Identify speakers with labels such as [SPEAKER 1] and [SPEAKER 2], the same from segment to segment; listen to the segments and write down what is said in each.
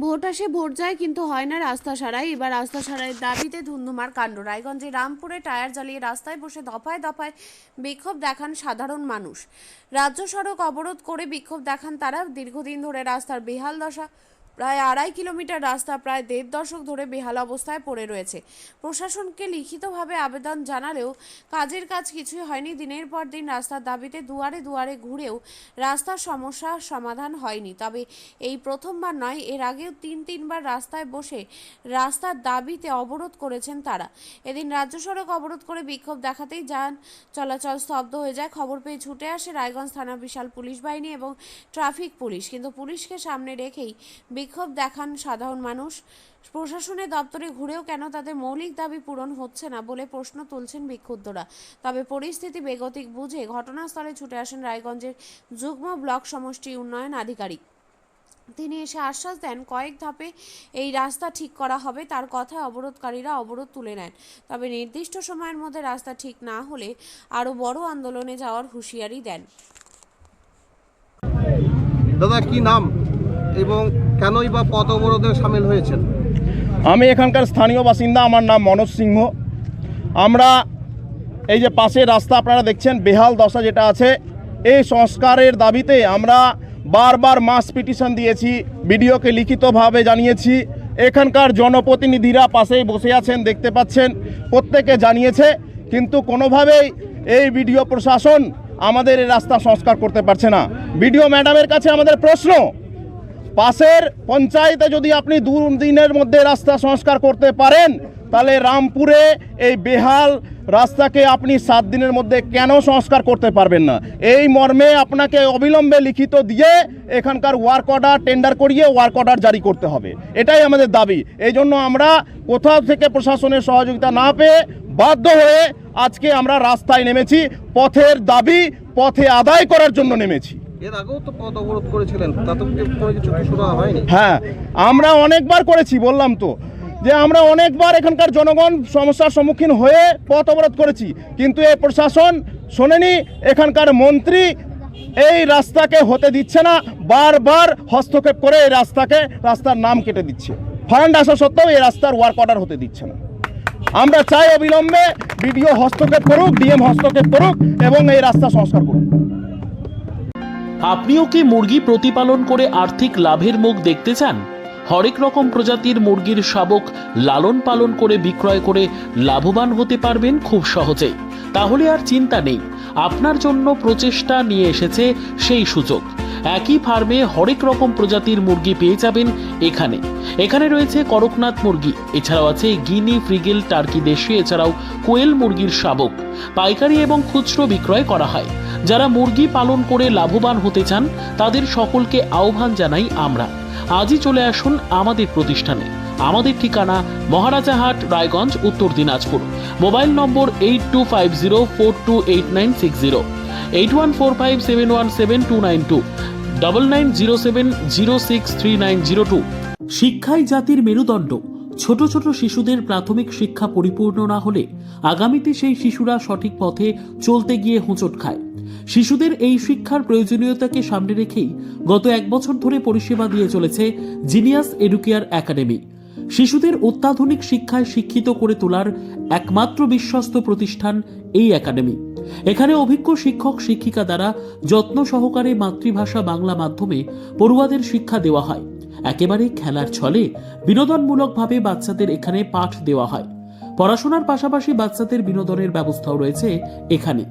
[SPEAKER 1] Vote আসে vote যায়, কিন্তু হয় না রাস্তা সারাই। এবার রাস্তা সারাইয়ের দাবিতে ধুন্ধুমার কাণ্ড। রায়গঞ্জে রামপুরে টায়ার জ্বালিয়ে রাস্তায় বসে দফায় দফায় বিক্ষোভ দেখান সাধারণ মানুষ। রাজ্য সড়ক অবরোধ করে বিক্ষোভ দেখান তারা। দীর্ঘদিন ধরে রাস্তার বেহাল দশা। প্রায় 2.5 কিলোমিটার রাস্তা প্রায় 1.5 দশক ধরে বেহাল অবস্থায় পড়ে রয়েছে। প্রশাসনকে লিখিতভাবে আবেদন জানালেও কাজের কাজ কিছুই হয়নি। দিনের পর দিন রাস্তার দাবিতে দুয়ারে দুয়ারে ঘুরেও রাস্তার সমস্যা সমাধান হয়নি। তবে এই প্রথমবার নয়, এর আগেও তিনবার রাস্তায় বসে রাস্তার দাবিতে অবরোধ করেছেন তারা। এদিন রাজ্য সড়ক অবরোধ করে বিক্ষোভ দেখাতেই যান চলাচল স্তব্ধ হয়ে যায়। খবর পেয়ে ছুটে আসে রায়গঞ্জ থানা বিশাল পুলিশ বাহিনী এবং ট্রাফিক পুলিশ, কিন্তু পুলিশকে সামনে রেখেই বিক্ষোভ দেখান সাধারণ মানুষ। প্রশাসনের দপ্তরে ঘুরেও কেন তাদের মৌলিক দাবি পূরণ হচ্ছে না বলে প্রশ্ন তুলছেন বিক্ষুব্ধরা। তবে পরিস্থিতি বেগতিক বুঝে ঘটনাস্থলে ছুটে আসেন রায়গঞ্জের যুগ্ম ব্লক সমষ্টি উন্নয়ন আধিকারিক। তিনি এসে আশ্বাস দেন কয়েক ধাপে এই রাস্তা ঠিক করা হবে। তার কথায় অবরোধকারীরা অবরোধ তুলে নেন। তবে নির্দিষ্ট সময়ের মধ্যে রাস্তা ঠিক না হলে আরও বড় আন্দোলনে যাওয়ার হুঁশিয়ারি দেন।
[SPEAKER 2] দাদা কি নাম এবং কেনই বা পথ অবরোধে সামিল হয়েছেন?
[SPEAKER 3] আমি এখানকার স্থানীয় বাসিন্দা, আমার নাম মনোজ সিংহ। আমরা এই যে পাশের রাস্তা আপনারা দেখছেন বেহাল দশা যেটা আছে, এই সংস্কারের দাবিতে আমরা বারবার মাস পিটিশন দিয়েছি, বিডিওকে লিখিতভাবে জানিয়েছি। এখানকার জনপ্রতিনিধিরা পাশেই বসে আছেন, দেখতে পাচ্ছেন, প্রত্যেকে জানিয়েছে, কিন্তু কোনোভাবেই এই বিডিও প্রশাসন আমাদের এই রাস্তা সংস্কার করতে পারছে না। বিডিও ম্যাডামের কাছে আমাদের প্রশ্ন, পাশের পঞ্চায়েতে যদি আপনি 2 দিনের মধ্যে রাস্তা সংস্কার করতে পারেন, তাহলে রামপুরে এই বেহাল রাস্তাকে আপনি 7 দিনের মধ্যে কেন সংস্কার করতে পারবেন না? এই মর্মে আপনাকে অবিলম্বে লিখিত দিয়ে এখানকার ওয়ার্ক অর্ডার টেন্ডার করিয়ে ওয়ার্ক অর্ডার জারি করতে হবে। এটাই আমাদের দাবি। এই জন্য আমরা কোথাও থেকে প্রশাসনের সহযোগিতা না পেয়ে বাধ্য হয়ে আজকে আমরা রাস্তায় নেমেছি। পথের দাবি পথে আদায় করার জন্য নেমেছি।
[SPEAKER 2] এর আগেও তো পথ অবরোধ করেছিলেন, তাতে কোনো কিছু শোনা হয়নি?
[SPEAKER 3] হ্যাঁ, আমরা অনেকবার করেছি, বললাম তো যে আমরা অনেকবার এখানকার জনগণ সমস্যার সম্মুখীন হয়ে পথ অবরোধ করেছি, কিন্তু এই প্রশাসন শোনেনি। এখানকার মন্ত্রী এই রাস্তাকে হতে দিচ্ছে না, বারবার হস্তক্ষেপ করে এই রাস্তার নাম কেটে দিচ্ছে। ফান্ড আসা সত্ত্বেও এই রাস্তার ওয়ার্ক অর্ডার হতে দিচ্ছে না। আমরা চাই অবিলম্বে বিডিও হস্তক্ষেপ করুক, ডিএম হস্তক্ষেপ করুক এবং এই রাস্তা সংস্কার করুক।
[SPEAKER 4] আপনিও কি মুরগি প্রতিপালন করে আর্থিক লাভের মুখ দেখতে চান? হরেক রকম প্রজাতির মুরগির শাবক লালন পালন করে বিক্রয় করে লাভবান হতে পারবেন খুব সহজেই। তাহলে আর চিন্তা নেই, আপনার জন্য প্রচেষ্টা নিয়ে এসেছে সেই সুযোগ। একই ফার্মে হরেক রকম প্রজাতির মুরগি পেয়ে যাবেন এখানে রয়েছে করকনাথ মুরগি, এছাড়াও আছে গিনি, ফ্রিগেল, টার্কি দেশি, এছাড়াও কোয়েল মুরগির শাবক পাইকারি এবং খুচরো বিক্রয় করা হয়। যারা মুরগি পালন করে লাভবান হতে চান তাদের সকলকে আহ্বান জানাই আমরা। আজই চলে আসুন আমাদের প্রতিষ্ঠানে। আমাদের ঠিকানা মহারাজাহাট, রায়গঞ্জ, উত্তর দিনাজপুর। মোবাইল নম্বর 8250428960, 8145717292, 9907063902। শিক্ষাই জাতির মেরুদণ্ড। ছোট ছোট শিশুদের প্রাথমিক শিক্ষা পরিপূর্ণ না হলে আগামীতে সেই শিশুরা সঠিক পথে চলতে গিয়ে হোঁচট খায়। শিশুদের এই শিক্ষার প্রয়োজনীয়তাকে সামনে রেখেই গত 1 বছর ধরে পরিষেবা দিয়ে চলেছে জিনিয়াস এডুকেয়ার একাডেমি। শিশুদের অত্যাধুনিক শিক্ষায় শিক্ষিত করে তোলার একমাত্র বিশ্বস্ত প্রতিষ্ঠান এই একাডেমি। এখানে অভিজ্ঞ শিক্ষক শিক্ষিকা দ্বারা যত্ন সহকারে মাতৃভাষা বাংলা মাধ্যমে পড়ুয়াদের শিক্ষা দেওয়া হয়। একেবারে খেলার ছলে বিনোদনমূলকভাবে বাচ্চাদের এখানে পাঠ দেওয়া হয়। পড়াশোনার পাশাপাশি বাচ্চাদের বিনোদনের ব্যবস্থাও রয়েছে এখানে।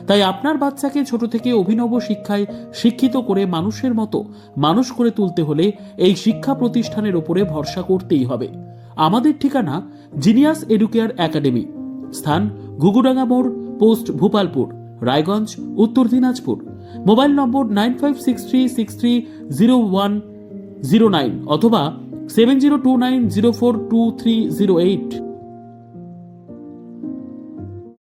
[SPEAKER 4] তাই আপনার বাচ্চাকে ছোট থেকে অভিনব শিক্ষায় শিক্ষিত করে মানুষের মতো মানুষ করে তুলতে হলে এই শিক্ষা প্রতিষ্ঠানের উপরে ভরসা করতেই হবে। আমাদের ঠিকানা জিনিয়াস এডুকেয়ার একাডেমি, স্থান ঘুঘুডাঙ্গা মোড়, পোস্ট ভূপালপুর, রায়গঞ্জ, উত্তর দিনাজপুর। মোবাইল নম্বর 9563630109 অথবা 7029042308।